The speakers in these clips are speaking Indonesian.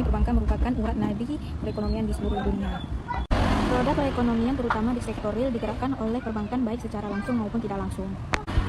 perbankan merupakan urat nadi perekonomian di seluruh dunia. Roda perekonomian terutama di sektor real digerakkan oleh perbankan baik secara langsung maupun tidak langsung.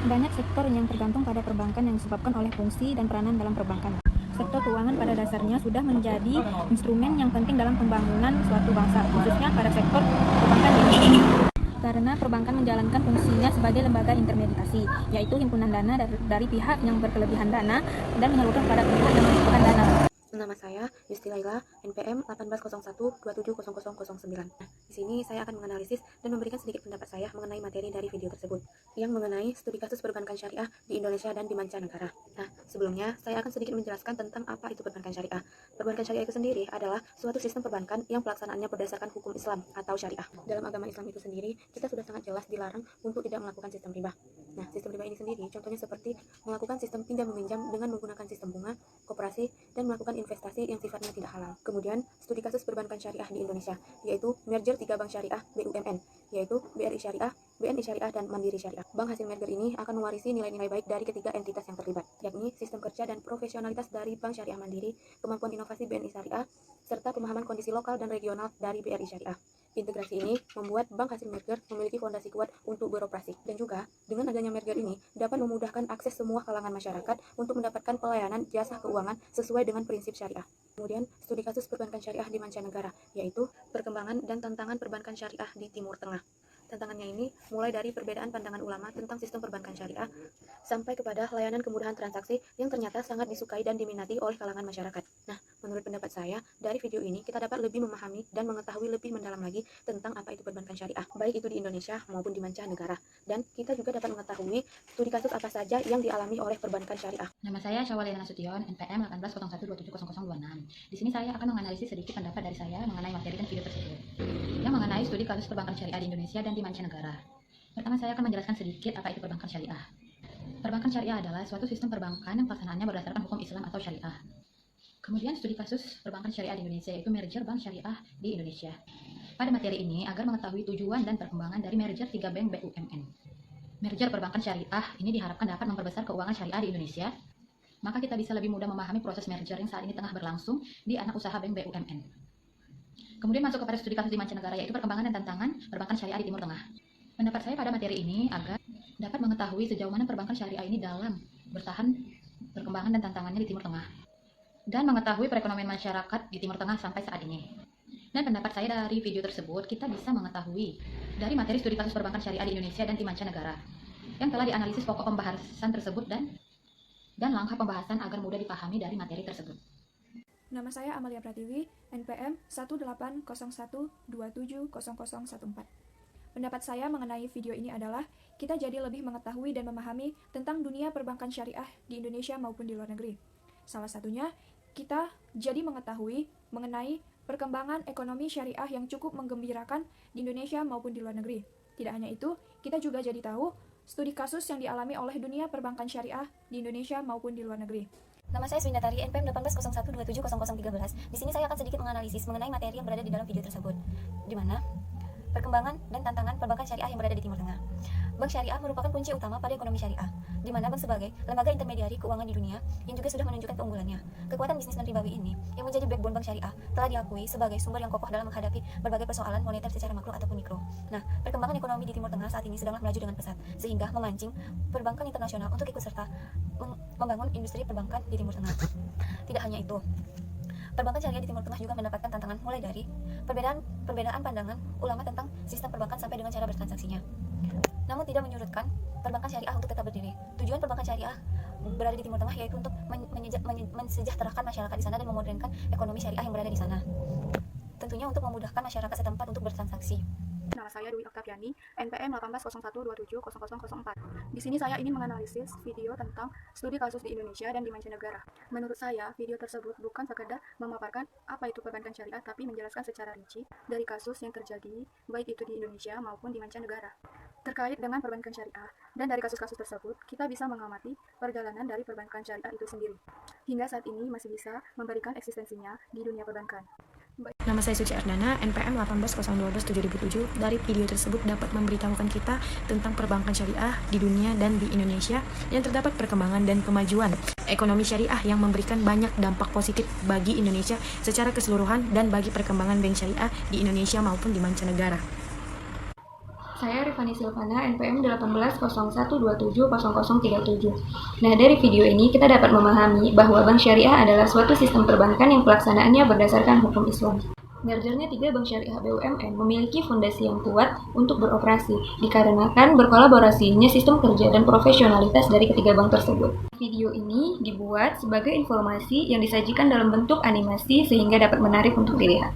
Banyak sektor yang tergantung pada perbankan yang disebabkan oleh fungsi dan peranan dalam perbankan. Sektor keuangan pada dasarnya sudah menjadi instrumen yang penting dalam pembangunan suatu bangsa, khususnya pada sektor perbankan di Indonesia. Karena perbankan menjalankan fungsinya sebagai lembaga intermediasi, yaitu himpunan dana dari pihak yang berkelebihan dana dan menyalurkan kepada pihak yang membutuhkan dana. Nama saya Yusti Laila, NPM 1801270009. Di sini saya akan menganalisis dan memberikan sedikit pendapat saya mengenai materi dari video tersebut, yang mengenai studi kasus perbankan syariah di Indonesia dan di mancanegara. Nah, sebelumnya saya akan sedikit menjelaskan tentang apa itu perbankan syariah. Perbankan syariah itu sendiri adalah suatu sistem perbankan yang pelaksanaannya berdasarkan hukum Islam atau syariah. Dalam agama Islam itu sendiri, kita sudah sangat jelas dilarang untuk tidak melakukan sistem riba. Nah, sistem riba ini sendiri contohnya seperti melakukan sistem pinjam meminjam dengan menggunakan sistem bunga, koperasi, dan melakukan investasi yang sifatnya tidak halal. Kemudian, studi kasus perbankan syariah di Indonesia, yaitu merger 3 bank syariah BUMN, yaitu BRI Syariah, BNI Syariah, dan Mandiri Syariah. Bank hasil merger ini akan mewarisi nilai-nilai baik dari ketiga entitas yang terlibat, yakni sistem kerja dan profesionalitas dari Bank Syariah Mandiri, kemampuan inovasi BNI Syariah, serta pemahaman kondisi lokal dan regional dari BRI Syariah. Integrasi ini membuat bank hasil merger memiliki fondasi kuat untuk beroperasi, dan juga dengan adanya merger ini dapat memudahkan akses semua kalangan masyarakat untuk mendapatkan pelayanan jasa keuangan sesuai dengan prinsip syariah. Kemudian, studi kasus perbankan syariah di mancanegara, yaitu perkembangan dan tantangan perbankan syariah di Timur Tengah. Tantangannya ini mulai dari perbedaan pandangan ulama tentang sistem perbankan syariah sampai kepada layanan kemudahan transaksi yang ternyata sangat disukai dan diminati oleh kalangan masyarakat. Nah, menurut pendapat saya, dari video ini kita dapat lebih memahami dan mengetahui lebih mendalam lagi tentang apa itu perbankan syariah, baik itu di Indonesia maupun di mancanegara. Dan kita juga dapat mengetahui studi kasus apa saja yang dialami oleh perbankan syariah. Nama saya Syawalina Nasution, NPM 1801270006. Di sini saya akan menganalisis sedikit pendapat dari saya mengenai materi dan video tersebut, yang mengenai studi kasus perbankan syariah di Indonesia dan di mancanegara. Pertama, saya akan menjelaskan sedikit apa itu perbankan syariah. Perbankan syariah adalah suatu sistem perbankan yang pelaksanaannya berdasarkan hukum Islam atau syariah. Kemudian studi kasus perbankan syariah di Indonesia yaitu merger bank syariah di Indonesia. Pada materi ini, agar mengetahui tujuan dan perkembangan dari merger 3 bank BUMN. Merger perbankan syariah ini diharapkan dapat memperbesar keuangan syariah di Indonesia, maka kita bisa lebih mudah memahami proses merger yang saat ini tengah berlangsung di anak usaha bank BUMN. Kemudian masuk kepada studi kasus di mancanegara yaitu perkembangan dan tantangan perbankan syariah di Timur Tengah. Pendapat saya pada materi ini agar dapat mengetahui sejauh mana perbankan syariah ini dalam bertahan perkembangan dan tantangannya di Timur Tengah, dan mengetahui perekonomian masyarakat di Timur Tengah sampai saat ini. Dan pendapat saya dari video tersebut, kita bisa mengetahui dari materi studi kasus perbankan syariah di Indonesia dan di mancanegara, yang telah dianalisis pokok pembahasan tersebut dan langkah pembahasan agar mudah dipahami dari materi tersebut. Nama saya Amalia Pratiwi, NPM 1801270014. Pendapat saya mengenai video ini adalah kita jadi lebih mengetahui dan memahami tentang dunia perbankan syariah di Indonesia maupun di luar negeri. Salah satunya, kita jadi mengetahui mengenai perkembangan ekonomi syariah yang cukup menggembirakan di Indonesia maupun di luar negeri. Tidak hanya itu, kita juga jadi tahu studi kasus yang dialami oleh dunia perbankan syariah di Indonesia maupun di luar negeri. Nama saya Swindatari, NPM 1801270013. Di sini saya akan sedikit menganalisis mengenai materi yang berada di dalam video tersebut, di mana perkembangan dan tantangan perbankan syariah yang berada di Timur Tengah. Bank syariah merupakan kunci utama pada ekonomi syariah, di mana bank sebagai lembaga intermediari keuangan di dunia yang juga sudah menunjukkan keunggulannya. Kekuatan bisnis non ribawi ini, yang menjadi backbone bank syariah, telah diakui sebagai sumber yang kokoh dalam menghadapi berbagai persoalan moneter secara makro ataupun mikro. Nah, perkembangan ekonomi di Timur Tengah saat ini sedanglah melaju dengan pesat, sehingga memancing perbankan internasional untuk ikut serta membangun industri perbankan di Timur Tengah. Tidak hanya itu, perbankan syariah di Timur Tengah juga mendapatkan tantangan mulai dari perbedaan pandangan ulama tentang sistem perbankan sampai dengan cara bertransaksinya. Namun tidak menyurutkan perbankan syariah untuk tetap berdiri. Tujuan perbankan syariah berada di Timur Tengah yaitu untuk mensejahterakan masyarakat di sana dan memodernkan ekonomi syariah yang berada di sana. Tentunya untuk memudahkan masyarakat setempat untuk bertransaksi. Nama saya Dwi Oktaviani, NPM 1801270004. Di sini saya ingin menganalisis video tentang studi kasus di Indonesia dan di mancanegara. Menurut saya, video tersebut bukan sekedar memaparkan apa itu perbankan syariah, tapi menjelaskan secara rinci dari kasus yang terjadi, baik itu di Indonesia maupun di mancanegara. Terkait dengan perbankan syariah, dan dari kasus-kasus tersebut, kita bisa mengamati perjalanan dari perbankan syariah itu sendiri. Hingga saat ini masih bisa memberikan eksistensinya di dunia perbankan. Nama saya Suci Ardana, NPM 18.02.2007. Dari video tersebut dapat memberitahukan kita tentang perbankan syariah di dunia dan di Indonesia yang terdapat perkembangan dan kemajuan ekonomi syariah yang memberikan banyak dampak positif bagi Indonesia secara keseluruhan dan bagi perkembangan bank syariah di Indonesia maupun di mancanegara. Saya Rifani Silvana, NPM 18.01.27.0037. Nah, dari video ini kita dapat memahami bahwa bank syariah adalah suatu sistem perbankan yang pelaksanaannya berdasarkan hukum Islam. Mergernya 3 bank syariah BUMN memiliki fondasi yang kuat untuk beroperasi, dikarenakan berkolaborasinya sistem kerja dan profesionalitas dari ketiga bank tersebut. Video ini dibuat sebagai informasi yang disajikan dalam bentuk animasi sehingga dapat menarik untuk dilihat.